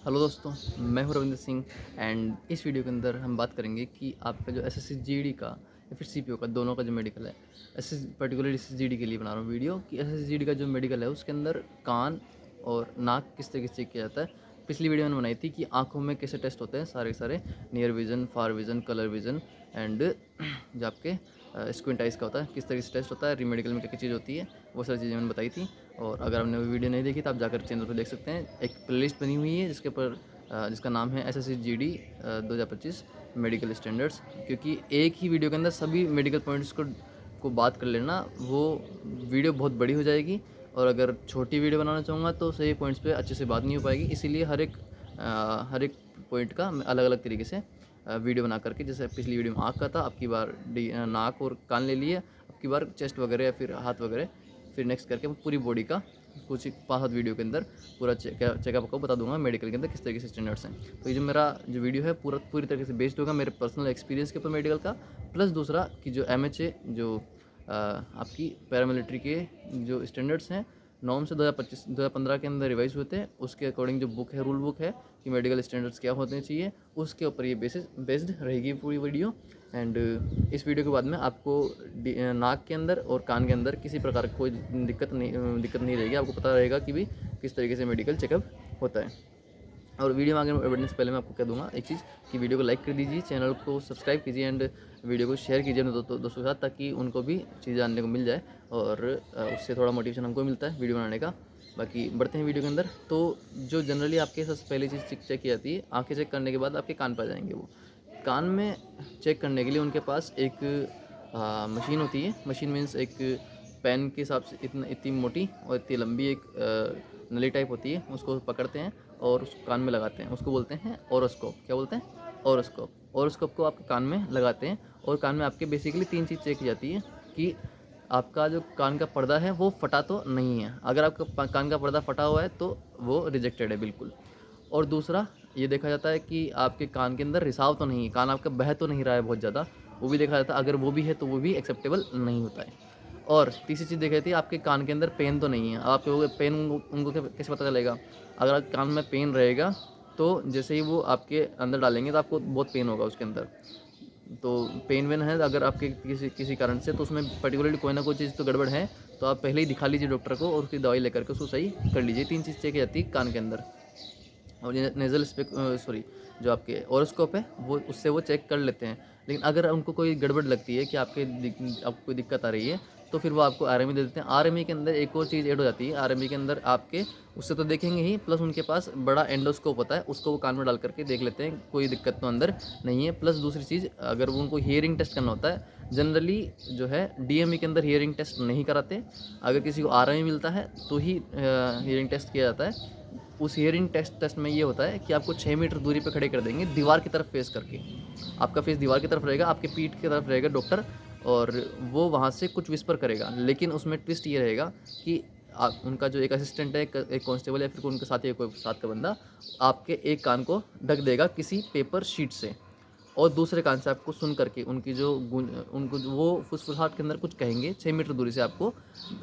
Hello दोस्तों, मैं हूं रविंद्र सिंह। एंड इस वीडियो के अंदर हम बात करेंगे कि आपका जो एसएससी जीडी का या फिर सीपीओ का, दोनों का जो मेडिकल है, एसएस पर्टिकुलर इस जीडी के लिए बना रहा हूँ वीडियो कि एसएससी जीडी का जो मेडिकल है उसके अंदर कान और नाक किस तरीके से चेक किया जाता है। पिछली वीडियो मैंने बनाई थी कि आँखों में कैसे टेस्ट होते हैं, सारे सारे near vision, far vision, colour vision and जो आपके स्क्विंट आइज का होता है, किस तरीके से टेस्ट होता है, रीमेडिकल में क्या क्या चीज़ होती है, वो सारी चीज़ें मैंने बताई थी। और अगर आपने वो वीडियो नहीं देखी तो आप जाकर चैनल पर देख सकते हैं। एक प्लेलिस्ट बनी हुई है जिसके ऊपर जिसका नाम है एसएससी जीडी 2025 मेडिकल स्टैंडर्ड्स। क्योंकि एक ही वीडियो के अंदर सभी मेडिकल पॉइंट्स को बात कर लेना, वो वीडियो बहुत बड़ी हो जाएगी। और अगर छोटी वीडियो बनाना चाहूँगा तो सही पॉइंट्स पे अच्छे से बात नहीं हो पाएगी। इसीलिए हर एक पॉइंट का मैं अलग अलग तरीके से वीडियो बना करके, जैसे पिछली वीडियो में आँख का था, अब की बार नाक और कान ले लिए, अब की बार चेस्ट वगैरह या फिर हाथ वगैरह, फिर नेक्स्ट करके पूरी बॉडी का कुछ 5-7 वीडियो के अंदर पूरा चेकअप को बता दूंगा मेडिकल के अंदर किस तरीके से स्टैंडर्ड्स हैं। तो ये जो मेरा जो वीडियो है पूरी तरीके से बेस्ड होगा मेरे पर्सनल एक्सपीरियंस के ऊपर मेडिकल का, प्लस दूसरा कि जो एमएचए जो आपकी पैरामिलिट्री के जो स्टैंडर्ड्स हैं, नॉर्म से 2015 के अंदर रिवाइज हुए थे, उसके अकॉर्डिंग जो बुक है, रूल बुक है कि मेडिकल स्टैंडर्ड्स क्या होने चाहिए, उसके ऊपर ये बेस्ड रहेगी पूरी वीडियो। एंड इस वीडियो के बाद में आपको नाक के अंदर और कान के अंदर किसी प्रकार की कोई दिक्कत नहीं रहेगी। आपको पता रहेगा कि भी किस तरीके से मेडिकल चेकअप होता है। और वीडियो में आगे बढ़ने से पहले मैं आपको कह दूंगा एक चीज़ कि वीडियो को लाइक कर दीजिए, चैनल को सब्सक्राइब कीजिए एंड वीडियो को शेयर कीजिए अपने दोस्तों के साथ, ताकि उनको भी चीज़ जानने को मिल जाए और उससे थोड़ा मोटिवेशन हमको मिलता है वीडियो बनाने का। बाकी बढ़ते हैं वीडियो के अंदर। तो जो जनरली आपके सबसे पहली चीज़ चेक की जाती है, आँखें चेक करने के बाद आपके कान पर आ जाएंगे। वो कान में चेक करने के लिए उनके पास एक मशीन होती है। मशीन मीन्स एक पेन के हिसाब से इतनी मोटी और इतनी लंबी एक नली टाइप होती है, उसको पकड़ते हैं और उसको कान में लगाते हैं। उसको बोलते हैं ओरोस्कोप। क्या बोलते हैं? ओरोस्कोप। ओरोस्कोप को आपके कान में लगाते हैं और कान में आपके बेसिकली 3 चीज़ चेक की जाती है कि आपका जो कान का पर्दा है वो फटा तो नहीं है। अगर आपका कान का पर्दा फटा हुआ है तो वो रिजेक्टेड है बिल्कुल। और दूसरा ये देखा जाता है कि आपके कान के अंदर रिसाव तो नहीं है, कान आपका बह तो नहीं रहा है बहुत ज़्यादा, वो भी देखा जाता है। अगर वो भी है तो वो भी एक्सेप्टेबल नहीं होता है। और तीसरी चीज़ देखी जाती है आपके कान के अंदर पेन तो नहीं है। अब आप कहोगे पेन उनको कैसे पता चलेगा? अगर आपके कान में पेन रहेगा तो जैसे ही वो आपके अंदर डालेंगे तो आपको बहुत पेन होगा उसके अंदर। तो पेन वेन है अगर आपके किसी किसी कारण से, तो उसमें पर्टिकुलरली कोई ना कोई चीज़ तो गड़बड़ है। तो आप पहले ही दिखा लीजिए डॉक्टर को और उसकी दवाई लेकर के उसको सही कर लीजिए। 3 चीज़ चेक की जाती है कान के अंदर। और ये नेज़ल सॉरी, जो आपके ओरोस्कोप है वो उससे वो चेक कर लेते हैं। लेकिन अगर उनको कोई गड़बड़ लगती है कि आपको कोई दिक्कत आ रही है, तो फिर वो आपको आरएमई दे देते हैं। आरएमई के अंदर एक और चीज़ ऐड हो जाती है। आरएमई के अंदर आपके उससे तो देखेंगे ही, प्लस उनके पास बड़ा एंडोस्कोप होता है, उसको वो कान में डाल करके देख लेते हैं कोई दिक्कत तो अंदर नहीं है। प्लस दूसरी चीज़, अगर वो उनको हियरिंग टेस्ट करना होता है, जनरली जो है डीएमई के अंदर हियरिंग टेस्ट नहीं कराते। अगर किसी को आरएमई मिलता है तो ही हियरिंग टेस्ट किया जाता है। उस हियरिंग टेस्ट में ये होता है कि आपको 6 मीटर दूरी पे खड़े कर देंगे, दीवार की तरफ फेस करके। आपका फेस दीवार की तरफ रहेगा, आपके पीठ की तरफ रहेगा डॉक्टर, और वो वहाँ से कुछ विस्पर करेगा। लेकिन उसमें ट्विस्ट ये रहेगा कि उनका जो एक असिस्टेंट है, एक कांस्टेबल या फिर उनके साथ ही कोई साथ का बंदा, आपके एक कान को ढक देगा किसी पेपर शीट से, और दूसरे कान से आपको सुन करके उनकी जो उनको जो वो फुसफुसाहट के अंदर कुछ कहेंगे, 6 मीटर दूरी से आपको,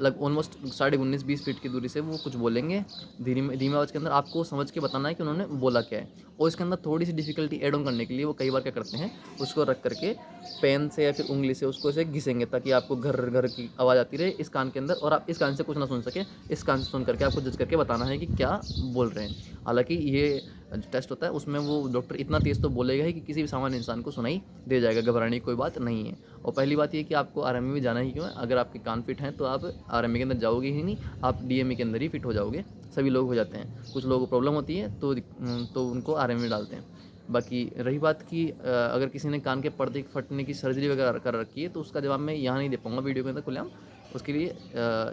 लग ऑलमोस्ट 19.5-20 फीट की दूरी से वो कुछ बोलेंगे धीमी आवाज़ के अंदर। आपको समझ के बताना है कि उन्होंने बोला क्या है। और इसके अंदर थोड़ी सी डिफिकल्टी ऐड ऑन करने के लिए वो कई बार क्या करते हैं, उसको रख करके पेन से या फिर उंगली से उसको ऐसे घिसेंगे, ताकि आपको घर घर की आवाज़ आती रहे इस कान के अंदर, और आप इस कान से कुछ ना सुन सके। इस कान से सुन करके आपको जज करके बताना है कि क्या बोल रहे हैं। हालांकि ये जो टेस्ट होता है उसमें वो डॉक्टर इतना तेज़ तो बोलेगा ही कि किसी भी सामान्य इंसान को सुनाई दे जाएगा, घबराने की कोई बात नहीं है। और पहली बात ये कि आपको आरएमई में जाना ही क्यों है? अगर आपके कान फिट हैं तो आप आरएमई के अंदर जाओगे ही नहीं, आप डीएमई के अंदर ही फिट हो जाओगे। सभी लोग हो जाते हैं, कुछ लोगों को प्रॉब्लम होती है तो उनको आरएमई में डालते हैं। बाकी रही बात कि अगर किसी ने कान के पर्दे फटने की सर्जरी वगैरह कर रखी है, तो उसका जवाब मैं यहाँ नहीं दे पाऊँगा वीडियो के अंदर खुलेआम। उसके लिए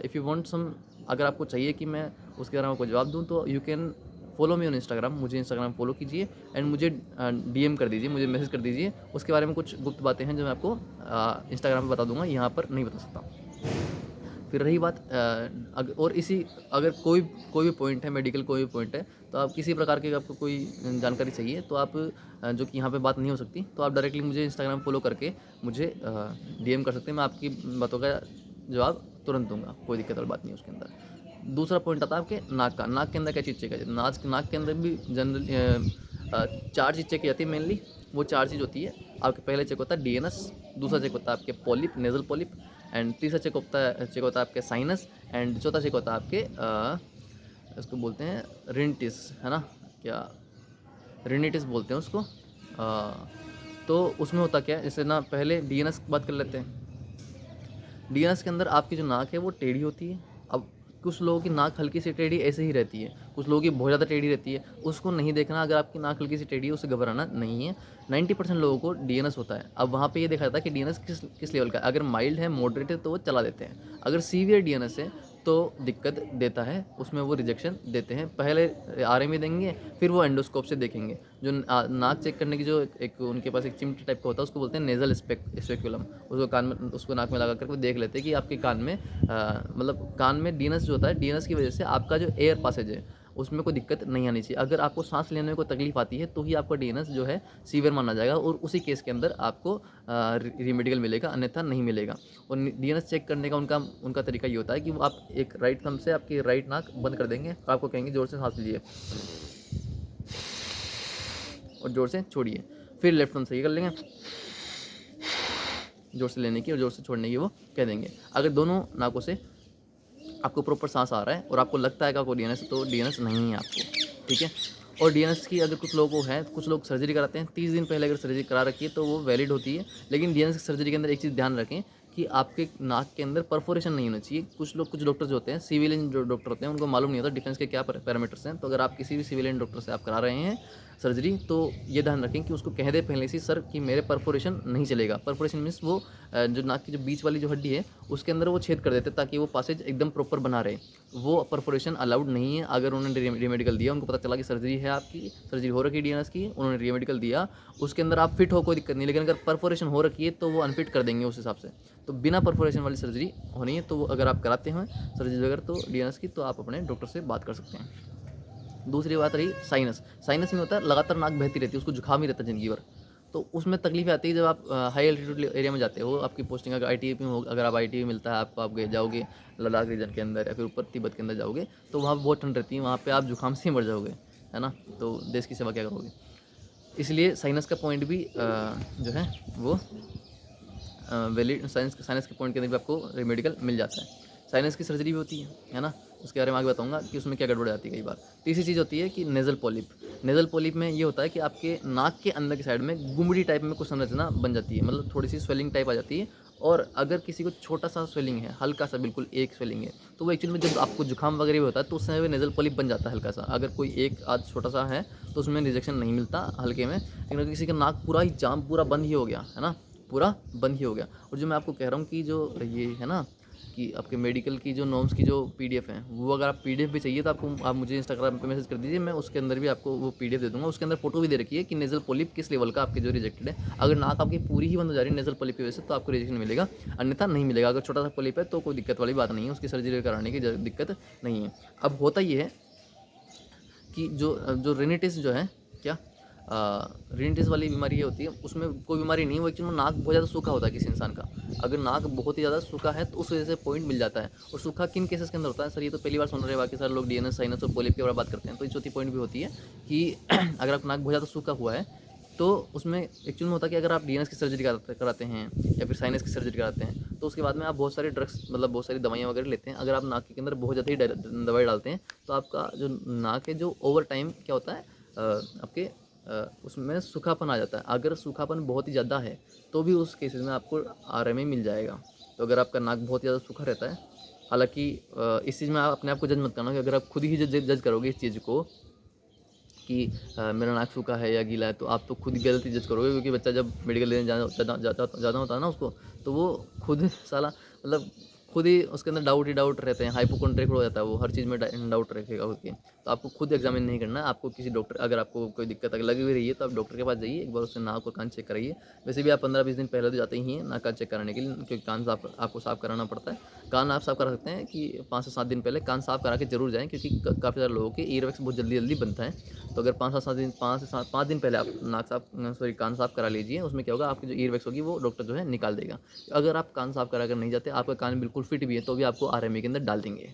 इफ़ यू वांट सम, अगर आपको चाहिए कि मैं उसके बारे में आपको जवाब दूँ, तो you can follow me on Instagram. मुझे इंस्टाग्राम फॉलो कीजिए एंड मुझे डीएम कर दीजिए, मुझे मैसेज कर दीजिए। उसके बारे में कुछ गुप्त बातें हैं जो मैं आपको इंस्टाग्राम पे बता दूंगा, यहाँ पर नहीं बता सकता। फिर रही बात और इसी, अगर कोई कोई भी पॉइंट है मेडिकल, कोई भी पॉइंट है, तो आप किसी प्रकार की आपको कोई जानकारी चाहिए, तो आप जो कि यहाँ पे बात नहीं हो सकती, तो आप डायरेक्टली मुझे इंस्टाग्राम फॉलो करके मुझे डीएम कर सकते हैं। मैं आपकी बातों का जवाब तुरंत दूंगा, कोई दिक्कत वाली बात नहीं है उसके अंदर। दूसरा पॉइंट आता है आपके नाक का। नाक के अंदर क्या चीज़ चेक है? नाक के अंदर भी जनरल 4 चीज़ चेक की जाती है मेनली। वो 4 चीज़ होती है आपके। पहले चेक होता है डीएनएस, दूसरा चेक होता है आपके पॉलिप, नेजल पॉलिप, एंड तीसरा चेक होता है आपके साइनस, एंड चौथा चेक होता है आपके इसको बोलते हैं रिनिटिस, है ना, क्या रिनिटिस बोलते हैं उसको। तो उसमें होता क्या है, जैसे ना पहले डीएनएस की बात कर लेते हैं। डीएनएस के अंदर आपकी जो नाक है वो टेढ़ी होती है। अब कुछ लोगों की नाक हल्की सी टेढ़ी ऐसे ही रहती है, कुछ लोगों की बहुत ज़्यादा टेढ़ी रहती है। उसको नहीं देखना, अगर आपकी नाक हल्की सी टेढ़ी है उससे घबराना नहीं है। 90% लोगों को डीएनएस होता है। अब वहाँ पे ये देखा जाता है कि डीएनएस किस किस लेवल का है। अगर माइल्ड है, मॉडरेट है तो वो चला देते हैं। अगर सीवियर डीएनएस है तो दिक्कत देता है, उसमें वो रिजेक्शन देते हैं। पहले आरएमए देंगे, फिर वो एंडोस्कोप से देखेंगे। जो नाक चेक करने की जो एक उनके पास एक चिमटी टाइप का होता है, उसको बोलते हैं नेजल स्पेक्यूलम। उसको कान में, उसको नाक में लगा कर वो देख लेते हैं कि आपके कान में मतलब कान में डीएनएस जो होता है, डीएनएस की वजह से आपका जो एयर पासेज है उसमें कोई दिक्कत नहीं आनी चाहिए। अगर आपको सांस लेने में कोई तकलीफ आती है तो ही आपका डीएनएस जो है सीवियर माना जाएगा, और उसी केस के अंदर आपको रिमेडिकल मिलेगा, अन्यथा नहीं मिलेगा। और डीएनएस चेक करने का उनका उनका तरीका ये होता है कि वो आप एक राइट थंब से आपकी राइट नाक बंद कर देंगे और आपको कहेंगे जोर से सांस लीजिए, और जोर से छोड़िए। फिर लेफ्ट थंब से ये कर लेंगे, जोर से लेने की और जोर से छोड़ने की वो कह देंगे। अगर दोनों नाकों से आपको प्रॉपर सांस आ रहा है और आपको लगता है कि आपको डीएनएस, तो डीएनएस नहीं है आपको, ठीक है। और डीएनएस की अगर कुछ लोगों को है, कुछ लोग सर्जरी कराते हैं 30 दिन पहले, अगर सर्जरी करा रखी है तो वो वैलिड होती है। लेकिन डीएनएस की सर्जरी के अंदर एक चीज़ ध्यान रखें कि आपके नाक के अंदर परफोरेशन नहीं होना चाहिए। कुछ डॉक्टर जो होते हैं, सिविलियन जो डॉक्टर होते हैं, उनको मालूम नहीं होता डिफेंस के क्या पैरामीटर्स हैं। तो अगर आप किसी भी सिविलियन डॉक्टर से आप करा रहे हैं सर्जरी, तो ये ध्यान रखें कि उसको कह दे पहले से सर कि मेरे परफोरेशन नहीं चलेगा। परफोरेशन मीन्स वो जो नाक की जो बीच वाली जो हड्डी है उसके अंदर वो छेद कर देते हैं ताकि वो पासेज एकदम प्रॉपर बना रहे। वो परफोरेशन अलाउड नहीं है। अगर उन्होंने रेमेडिकल दिया, उनको पता चला कि सर्जरी है, आपकी सर्जरी हो रखी है डीएनएस की, उन्होंने रेमेडिकल दिया, उसके अंदर आप फिट हो कोई दिक्कत नहीं, लेकिन अगर परफोरेशन हो रखी है तो वो अनफिट कर देंगे उस हिसाब से। तो बिना परफोरेशन वाली सर्जरी होनी है, तो वो अगर आप कराते हैं सर्जरी वगैरह तो डीएनएस की, तो आप अपने डॉक्टर से बात कर सकते हैं। दूसरी बात रही साइनस। साइनस में होता है लगातार नाक बहती रहती है, उसको जुकाम ही रहता है ज़िंदगी भर। तो उसमें तकलीफ आती है जब आप हाई एल्टीट्यूड एरिया में जाते हो। आपकी पोस्टिंग अगर आईटीबी में हो, अगर आप आईटीबी मिलता है आपको, आप जाओगे लद्दाख रीजन के अंदर या फिर ऊपर तिब्बत के अंदर जाओगे, तो वहाँ बहुत ठंड रहती है, वहाँ पे आप जुकाम से ही मर जाओगे, है ना। तो देश की सेवा क्या करोगे। इसलिए साइनस का पॉइंट भी जो है वो वैलिड, साइनस के पॉइंट के अंदर भी आपको रेमेडिकल मिल जाता है। साइनस की सर्जरी भी होती है ना। उसके बारे में आगे बताऊंगा कि उसमें क्या गड़बड़ आती है कई बार। तीसरी चीज़ होती है कि नेज़ल पॉलिप। नेज़ल पॉलिप में ये होता है कि आपके नाक के अंदर की साइड में गुमड़ी टाइप में कुछ संरचना बन जाती है, मतलब थोड़ी सी स्वेलिंग टाइप आ जाती है। और अगर किसी को छोटा सा स्वेलिंग है, हल्का सा बिल्कुल एक स्वेलिंग है, तो वो एक्चुअली में जब आपको जुकाम वगैरह भी होता है तो उस समय वो नेज़ल पॉलिप बन जाता है हल्का सा। अगर कोई एक आध छोटा सा है तो उसमें रिजेक्शन नहीं मिलता हल्के में। लेकिन अगर किसी का नाक पूरा ही जाम, पूरा बंद ही हो गया है ना, पूरा बंद ही हो गया। और जो मैं आपको कह रहा हूँ कि जो ये है ना कि आपके मेडिकल की जो नॉर्म्स की जो पीडीएफ है, वो अगर आप पीडीएफ भी चाहिए तो आप मुझे इंस्टाग्राम पे मैसेज कर दीजिए, मैं उसके अंदर भी आपको वो पीडीएफ दे दूंगा। उसके अंदर फोटो भी दे रखी है कि नेजल पॉलिप किस लेवल का आपके जो रिजेक्टेड है। अगर नाक आपकी पूरी ही बंद हो जा रही है नेजल पॉलिप की वजह से, तो आपको रिजेक्शन मिलेगा, अन्यथा नहीं मिलेगा। अगर छोटा सा पॉलिप है तो कोई दिक्कत वाली बात नहीं है, उसकी सर्जरी कराने की दिक्कत नहीं है। अब होता ये है कि जो जो रेनिटिस जो है, क्या रेनिटिस वाली बीमारी ये होती है, उसमें कोई बीमारी नहीं है, वो एक्चुअली में नाक बहुत ज़्यादा सूखा होता है किसी इंसान का। अगर नाक बहुत ही ज़्यादा सूखा है तो उस वजह से पॉइंट मिल जाता है। और सूखा किन केसेस के अंदर होता है सर, ये तो पहली बार सुन रहे हैं, बाकी सारे लोग डीएनएस, साइनस और पॉलिप के बारे में बात करते हैं। तो ये चौथी पॉइंट भी होती है कि अगर आप नाक बहुत ज़्यादा सूखा हुआ है तो उसमें एक्चुअल में होता है कि अगर आप डीएनएस की सर्जरी कराते हैं या फिर साइनस की सर्जरी कराते हैं, तो उसके बाद में आप बहुत सारे ड्रग्स, मतलब बहुत सारी दवाइयाँ वगैरह लेते हैं। अगर आप नाक के अंदर बहुत ज़्यादा ही दवाई डालते हैं तो आपका जो नाक है, जो ओवर टाइम क्या होता है आपके उसमें सूखापन आ जाता है। अगर सूखापन बहुत ही ज़्यादा है तो भी उस केसेस में आपको आरएमए मिल जाएगा। तो अगर आपका नाक बहुत ज़्यादा सूखा रहता है, हालांकि इस चीज़ में आप अपने आप को जज मत करना, कि अगर आप खुद ही जज करोगे इस चीज़ को कि मेरा नाक सूखा है या गीला है, तो आप तो खुद गलत ही जज करोगे। क्योंकि बच्चा जब मेडिकल लेने जाना होता है ना उसको, तो वो खुद साला मतलब खुद ही उसके अंदर डाउट ही डाउट रहते हैं, हाइपोकॉन्ड्रिक हो जाता है वो, हर चीज़ में डाउट रखेगा उसके। तो आपको खुद एग्जामिन नहीं करना है, आपको किसी डॉक्टर, अगर आपको कोई दिक्कत अगर लगी हुई रही है तो आप डॉक्टर के पास जाइए, एक बार उससे नाक और कान चेक कराइए। वैसे भी आप 15-20 दिन पहले तो जाते ही हैं नाक कान चेक कराने के लिए, क्योंकि कान आपको साफ़ कराना पड़ता है। कान आप साफ़ करा सकते हैं कि 5 से 7 दिन पहले कान साफ़ करा के जरूर जाएँ, क्योंकि काफ़ी सारे लोगों के ईयरवैक्स बहुत जल्दी जल्दी बनता है। तो अगर 5 दिन पहले आप कान साफ़ करा लीजिए। उसमें क्या होगा, आपकी जो ईयरवैक्स होगी वो डॉक्टर जो है निकाल देगा। अगर आप कान साफ़ करा कर नहीं जाते, आपका कान बिल्कुल फिट भी है, तो भी आपको आरएमए के अंदर डाल देंगे।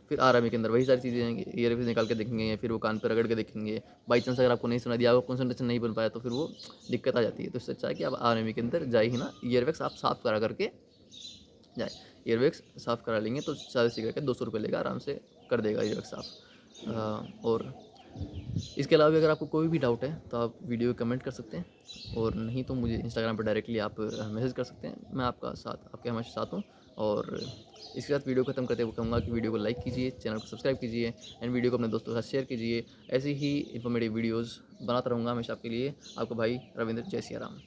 फिर आरएमए के अंदर वही सारी चीज़ें आएंगी, ईयरवेक्स निकाल के देखेंगे या फिर वो कान पर रगड़ के देखेंगे। बाई चांस अगर आपको नहीं सुना दिया, आपका कंसंट्रेशन नहीं बन पाया तो फिर वो दिक्कत आ जाती है। तो इससे अच्छा है कि आप आरएमए के अंदर जाए ही ना, ईयरवेक्स आप साफ़ करा करके जाए। ईयरवेक्स साफ़ करा लेंगे तो ज़्यादा से करके 200 रुपये लेगा, आराम से कर देगा ईयरवेक्स साफ़। और इसके अलावा भी अगर आपको कोई भी डाउट है तो आप वीडियो में कमेंट कर सकते हैं, और नहीं तो मुझे इंस्टाग्राम पर डायरेक्टली आप मैसेज कर सकते हैं। मैं आपका साथ, आपके हमेशा साथ हूँ। और इसके साथ वीडियो खत्म करते हुए कहूँगा कि वीडियो को लाइक कीजिए, चैनल को सब्सक्राइब कीजिए एंड वीडियो को अपने दोस्तों के साथ शेयर कीजिए। ऐसी ही इन्फॉर्मेटिव वीडियोज़ बनाता रहूँगा हमेशा आपके लिए। आपका भाई रविंद्र, जय सिया राम।